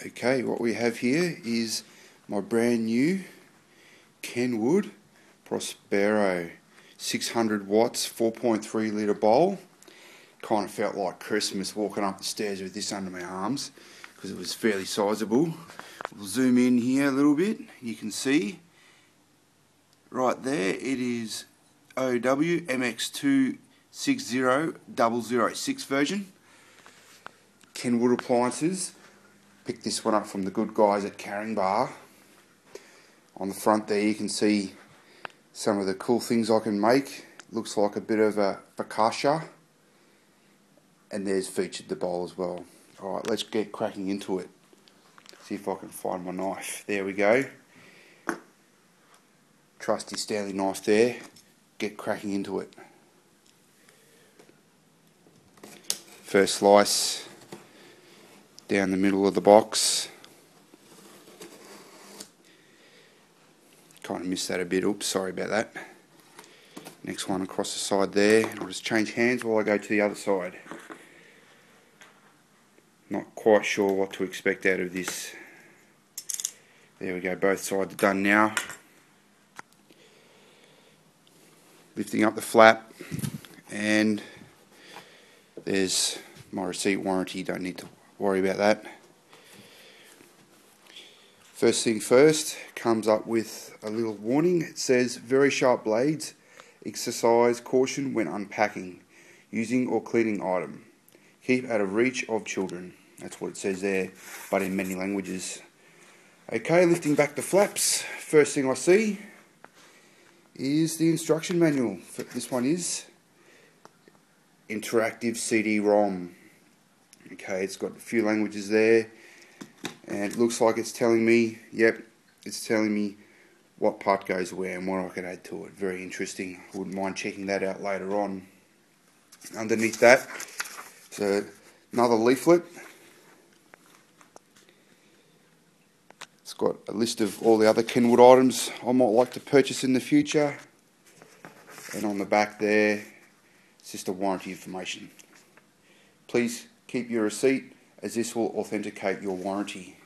Okay, what we have here is my brand new Kenwood Prospero 600 watts 4.3 litre bowl. Kind of felt like Christmas walking up the stairs with this under my arms because it was fairly sizable. We'll zoom in here a little bit. You can see right there it is OW MX260006 version. Kenwood appliances. Picked this one up from the good guys at Carring Bar. On the front there you can see some of the cool things I can make. Looks like a bit of a focaccia, and there's featured the bowl as well. Alright, let's get cracking into it. See if I can find my knife. There we go. Trusty Stanley knife there. Get cracking into it. First slice down the middle of the box. Kind of missed that a bit. Oops, sorry about that. Next one across the side there. I'll just change hands while I go to the other side. Not quite sure what to expect out of this. There we go, both sides are done now. Lifting up the flap, and there's my receipt warranty. Don't need to worry about that. First thing first, comes up with a little warning. It says very sharp blades, exercise caution when unpacking, using or cleaning item. Keep out of reach of children. That's what it says there, but in many languages. Okay, lifting back the flaps. First thing I see is the instruction manual. This one is interactive CD-ROM. Okay, it's got a few languages there, and it looks like it's telling me, yep, it's telling me what part goes where and what I can add to it. Very interesting. I wouldn't mind checking that out later on. Underneath that, so another leaflet. It's got a list of all the other Kenwood items I might like to purchase in the future. And on the back there, it's just a warranty information. Please keep your receipt, as this will authenticate your warranty.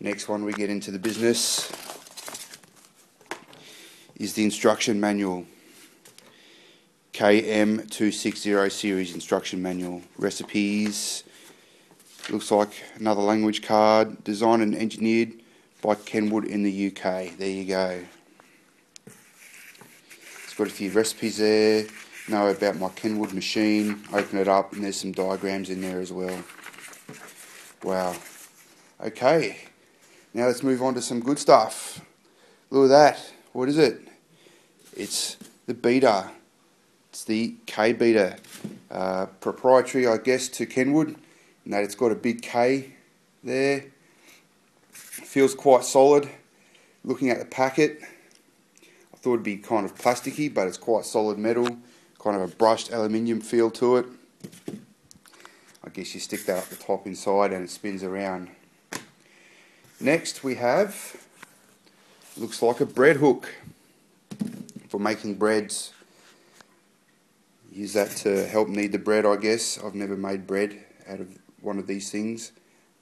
Next one we get into the business is the instruction manual. KM260 series instruction manual. Recipes. Looks like another language card. Designed and engineered by Kenwood in the UK. There you go. It's got a few recipes there. Know about my Kenwood machine. Open it up and there's some diagrams in there as well. Wow. Okay. Now let's move on to some good stuff. Look at that. What is it? It's the beater. It's the K beater. Proprietary, I guess, to Kenwood. And that it's got a big K there. Feels quite solid. Looking at the packet, I thought it'd be kind of plasticky, but it's quite solid metal. Kind of a brushed aluminium feel to it. I guess you stick that up the top inside and it spins around. Next we have, looks like a bread hook for making breads. Use that to help knead the bread, I guess. I've never made bread out of one of these things,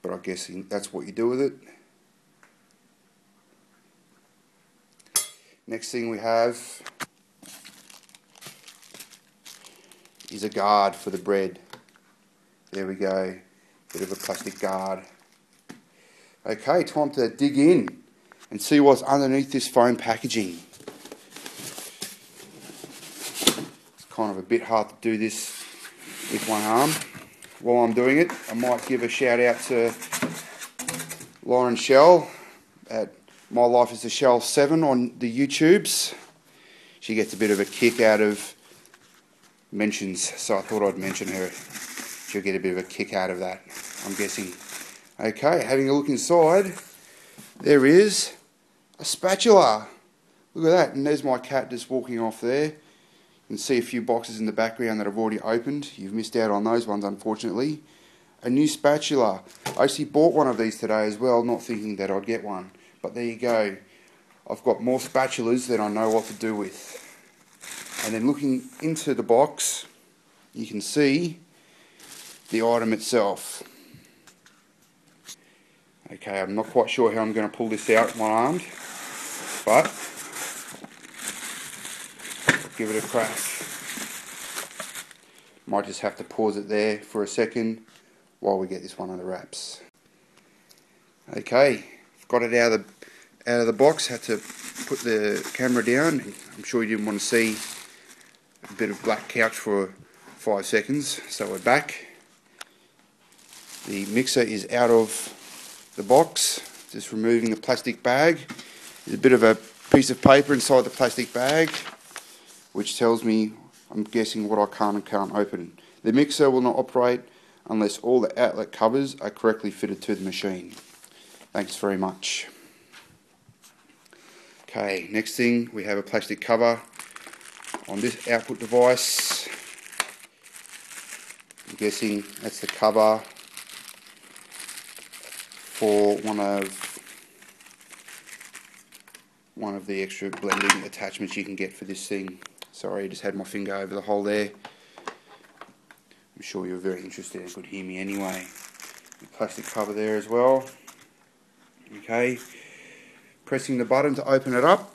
but I guess that's what you do with it. Next thing we have is a guard for the bread. There we go, bit of a plastic guard. Okay, time to dig in and see what's underneath this foam packaging. It's kind of a bit hard to do this with one arm. While I'm doing it, I might give a shout out to Lauren Shell at My Life is a Shell 7 on the YouTubes. She gets a bit of a kick out of mentions, so I thought I'd mention her. She'll get a bit of a kick out of that, I'm guessing. Okay, having a look inside, there is a spatula. Look at that, and there's my cat just walking off there. You can see a few boxes in the background that I've already opened. You've missed out on those ones, unfortunately. A new spatula. I actually bought one of these today as well, not thinking that I'd get one. But there you go. I've got more spatulas than I know what to do with. And then looking into the box, you can see the item itself. Okay, I'm not quite sure how I'm going to pull this out one-armed, but I'll give it a crack. Might just have to pause it there for a second while we get this one under wraps. Okay, got it out of the box. Had to put the camera down. I'm sure you didn't want to see a bit of black couch for 5 seconds, so we're back. The mixer is out of the box, just removing the plastic bag. There's a bit of a piece of paper inside the plastic bag which tells me, I'm guessing, what I can and can't open. The mixer will not operate unless all the outlet covers are correctly fitted to the machine. Thanks very much. Okay, next thing, we have a plastic cover on this output device. I'm guessing that's the cover for one of the extra blending attachments you can get for this thing. Sorry, I just had my finger over the hole there. I'm sure you're very interested and could hear me anyway. The plastic cover there as well. Okay, pressing the button to open it up,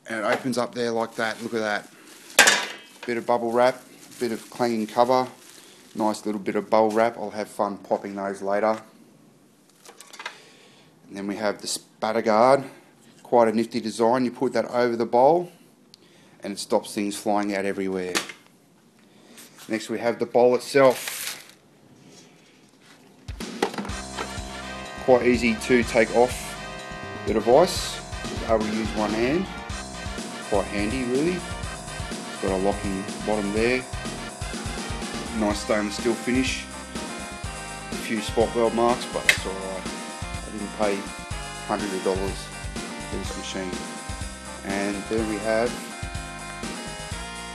and it opens up there like that. Look at that. Bit of bubble wrap, bit of clanging cover, nice little bit of bubble wrap. I'll have fun popping those later. And then we have the spatter guard, quite a nifty design. You put that over the bowl and it stops things flying out everywhere. Next we have the bowl itself. Quite easy to take off the device. Just able to use one hand. Quite handy really. It's got a locking bottom there. Nice stainless steel finish. A few spot weld marks, but that's alright. I didn't pay hundreds of dollars for this machine. And then we have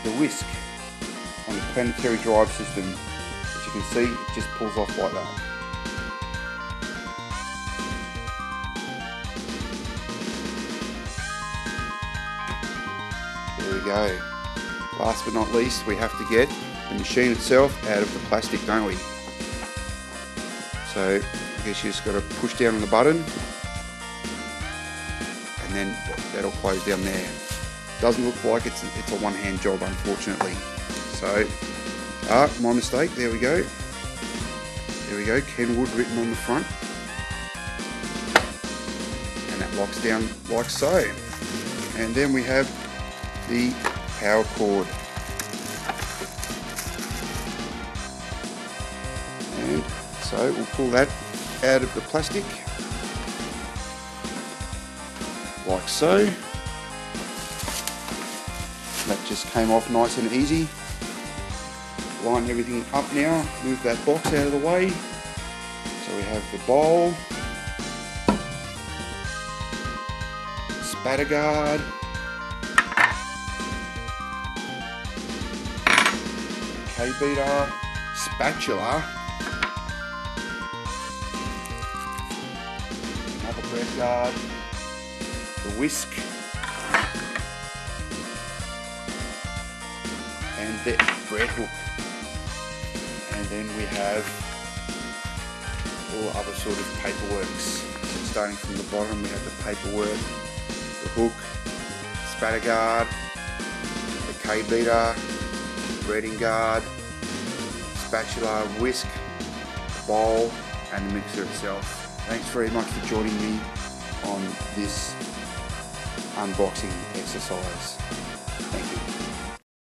the whisk on the planetary drive system. As you can see, it just pulls off like that. There we go. Last but not least, we have to get the machine itself out of the plastic, don't we? So I guess you just got to push down on the button and then that'll close down there. Doesn't look like it's a one-hand job, unfortunately. So, my mistake, there we go. There we go, Kenwood written on the front. And that locks down like so. And then we have the power cord. And so we'll pull that out of the plastic, like so. That just came off nice and easy. Line everything up now, move that box out of the way. So we have the bowl, spatter guard, K-beater, spatula, another bread guard, the whisk, and the bread hook. And then we have all other sort of paperworks. So starting from the bottom, we have the paperwork, the hook, spatter guard, the K-beater, breading guard, spatula, whisk, the bowl, and the mixer itself. Thanks very much for joining me on this unboxing exercise.